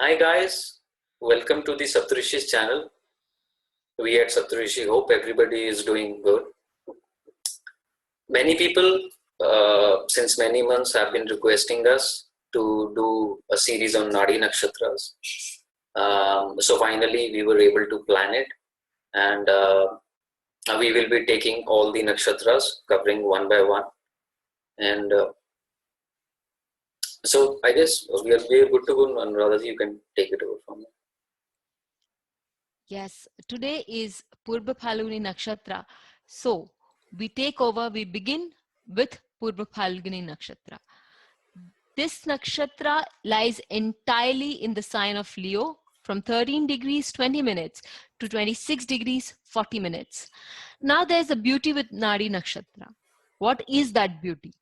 Hi guys, welcome to the Saptarishis channel. We at Saptarishi hope everybody is doing good. Many people since many months have been requesting us to do a series on Nadi Nakshatras. So finally we were able to plan it, and we will be taking all the nakshatras, covering one by one. And so I guess we are good to go, and Radhaji, you can take it over from here. Yes, today is Purva Phalguni Nakshatra. So we take over, we begin with Purva Phalguni Nakshatra. This nakshatra lies entirely in the sign of Leo from 13 degrees 20 minutes to 26 degrees 40 minutes. Now there's a beauty with Nadi Nakshatra. What is that beauty?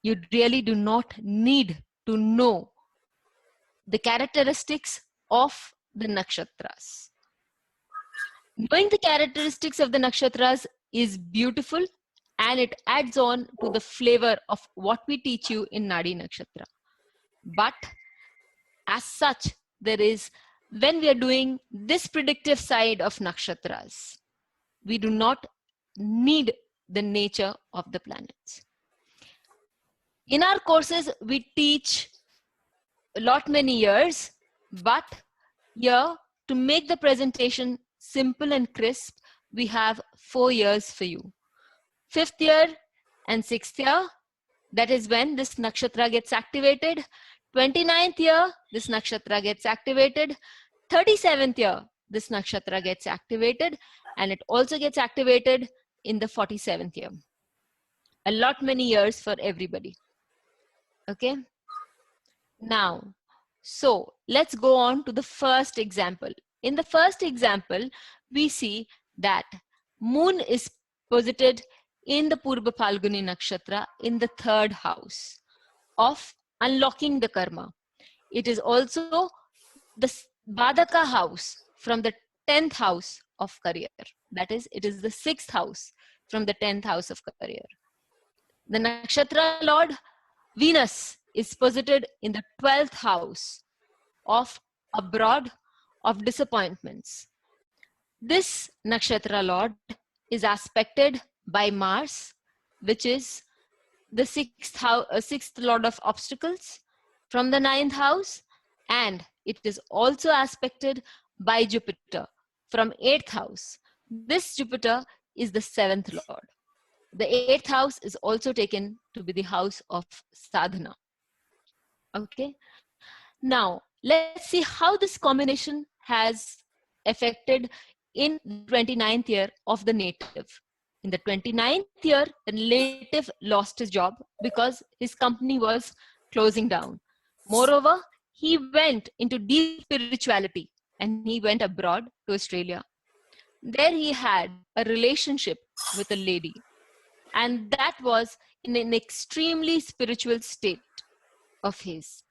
You really do not need to know the characteristics of the nakshatras. Knowing the characteristics of the nakshatras is beautiful, and it adds on to the flavor of what we teach you in Nadi Nakshatra. But as such, there is, when we are doing this predictive side of nakshatras, we do not need the nature of the planets. In our courses, we teach a lot many years, but here to make the presentation simple and crisp, we have 4 years for you. 5th year and 6th year, that is when this nakshatra gets activated. 29th year, this nakshatra gets activated. 37th year, this nakshatra gets activated, and it also gets activated in the 47th year. A lot many years for everybody. Okay. Now, so let's go on to the first example. In the first example, we see that moon is posited in the Purva Phalguni Nakshatra in the 3rd house of unlocking the karma. It is also the Badaka house from the 10th house of career. That is, it is the 6th house from the 10th house of career. The Nakshatra Lord Venus is posited in the 12th house of abroad, of disappointments. This Nakshatra Lord is aspected by Mars, which is the 6th Lord of obstacles from the 9th house, and it is also aspected by Jupiter from 8th house. This Jupiter is the 7th Lord. The 8th house is also taken to be the house of sadhana. Okay. Now, let's see how this combination has affected in the 29th year of the native. In the 29th year, the native lost his job because his company was closing down. Moreover, he went into deep spirituality and he went abroad to Australia. There he had a relationship with a lady, and that was in an extremely spiritual state of his.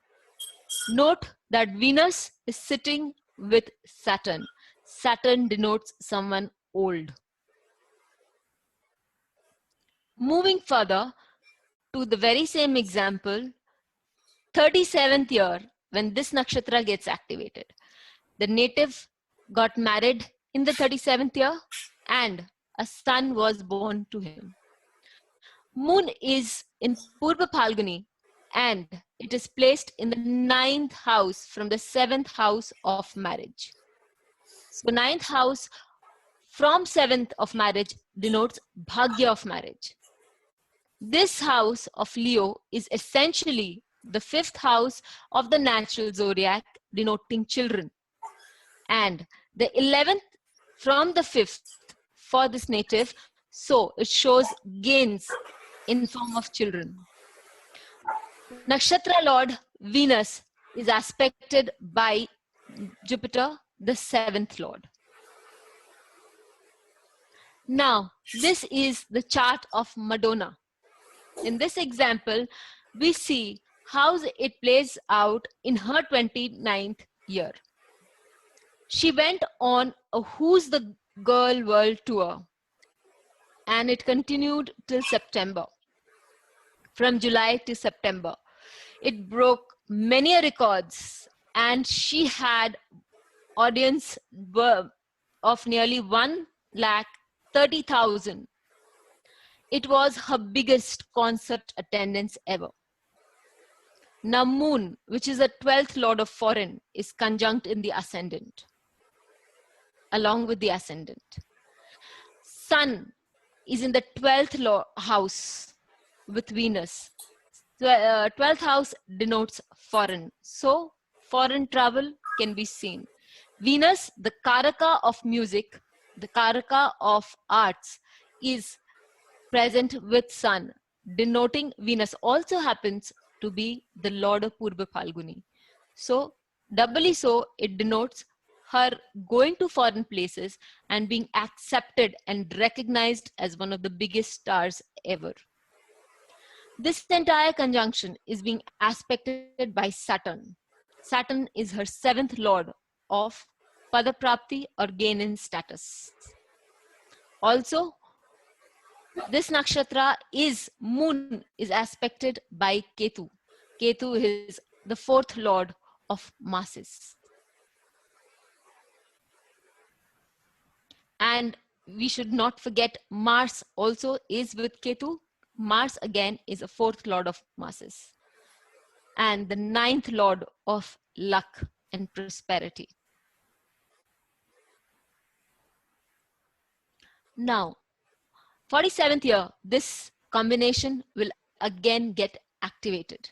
Note that Venus is sitting with Saturn. Saturn denotes someone old. Moving further to the very same example, 37th year, when this nakshatra gets activated, the native got married in the 37th year and a son was born to him. Moon is in Purva Phalguni and it is placed in the 9th house from the 7th house of marriage. So 9th house from 7th of marriage denotes bhagya of marriage. This house of Leo is essentially the 5th house of the natural zodiac, denoting children. And the 11th from the 5th for this native, so it shows gains in form of children. Nakshatra Lord Venus is aspected by Jupiter, the 7th Lord. Now, this is the chart of Madonna. In this example, we see how it plays out in her 29th year. She went on a Who's the Girl World Tour, and it continued till September. From July to September, it broke many records and she had audience of nearly 1,30,000. It was her biggest concert attendance ever. Now Moon, which is the 12th lord of foreign, is conjunct in the ascendant, along with the ascendant. Sun is in the 12th house with Venus. 12th house denotes foreign. So foreign travel can be seen. Venus, the Karaka of music, the Karaka of arts, is present with Sun, denoting Venus also happens to be the lord of Purva Phalguni. So doubly so, it denotes her going to foreign places and being accepted and recognized as one of the biggest stars ever. This entire conjunction is being aspected by Saturn. Saturn is her 7th lord of Padaprapti or gain in status. Also, this nakshatra is Moon is aspected by Ketu. Ketu is the 4th lord of masses. And we should not forget Mars also is with Ketu. Mars again is a 4th lord of masses and the 9th lord of luck and prosperity. Now, 47th year, this combination will again get activated.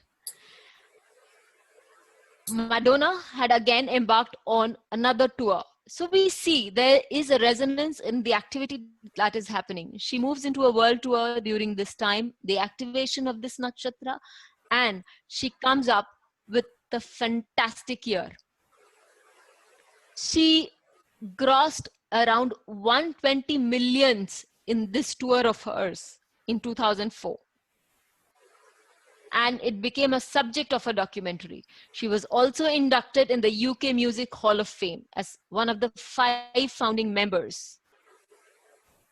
Madonna had again embarked on another tour. So we see there is a resonance in the activity that is happening. She moves into a world tour during this time, the activation of this nakshatra, and she comes up with the fantastic year. She grossed around 120 millions in this tour of hers in 2004. And it became a subject of a documentary. She was also inducted in the UK Music Hall of Fame as one of the 5 founding members,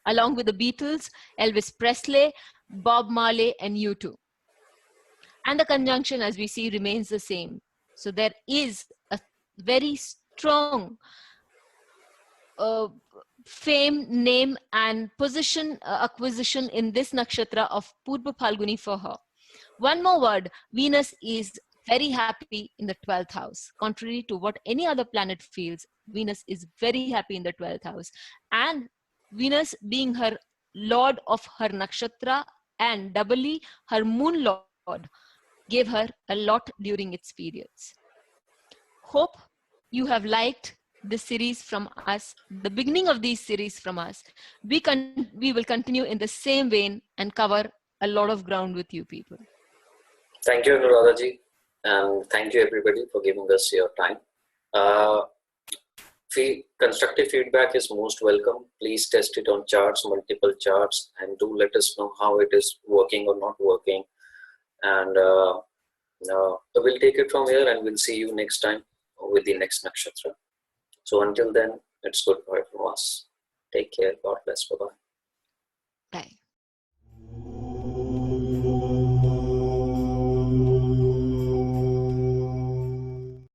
along with the Beatles, Elvis Presley, Bob Marley, and U2. And the conjunction, as we see, remains the same. So there is a very strong fame, name, and position acquisition in this nakshatra of Purva Phalguni for her. One more word, Venus is very happy in the 12th house. Contrary to what any other planet feels, Venus is very happy in the 12th house. And Venus being her lord of her nakshatra and doubly her moon lord gave her a lot during its periods. Hope you have liked this series from us, the beginning of these series from us. We will continue in the same vein and cover a lot of ground with you people. Thank you, Anuradhaji, and thank you everybody for giving us your time. Constructive feedback is most welcome. Please test it on charts, multiple charts, and do let us know how it is working or not working. And we'll take it from here, and we'll see you next time with the next nakshatra. So until then, it's goodbye from us. Take care. God bless. Bye-bye. Bye.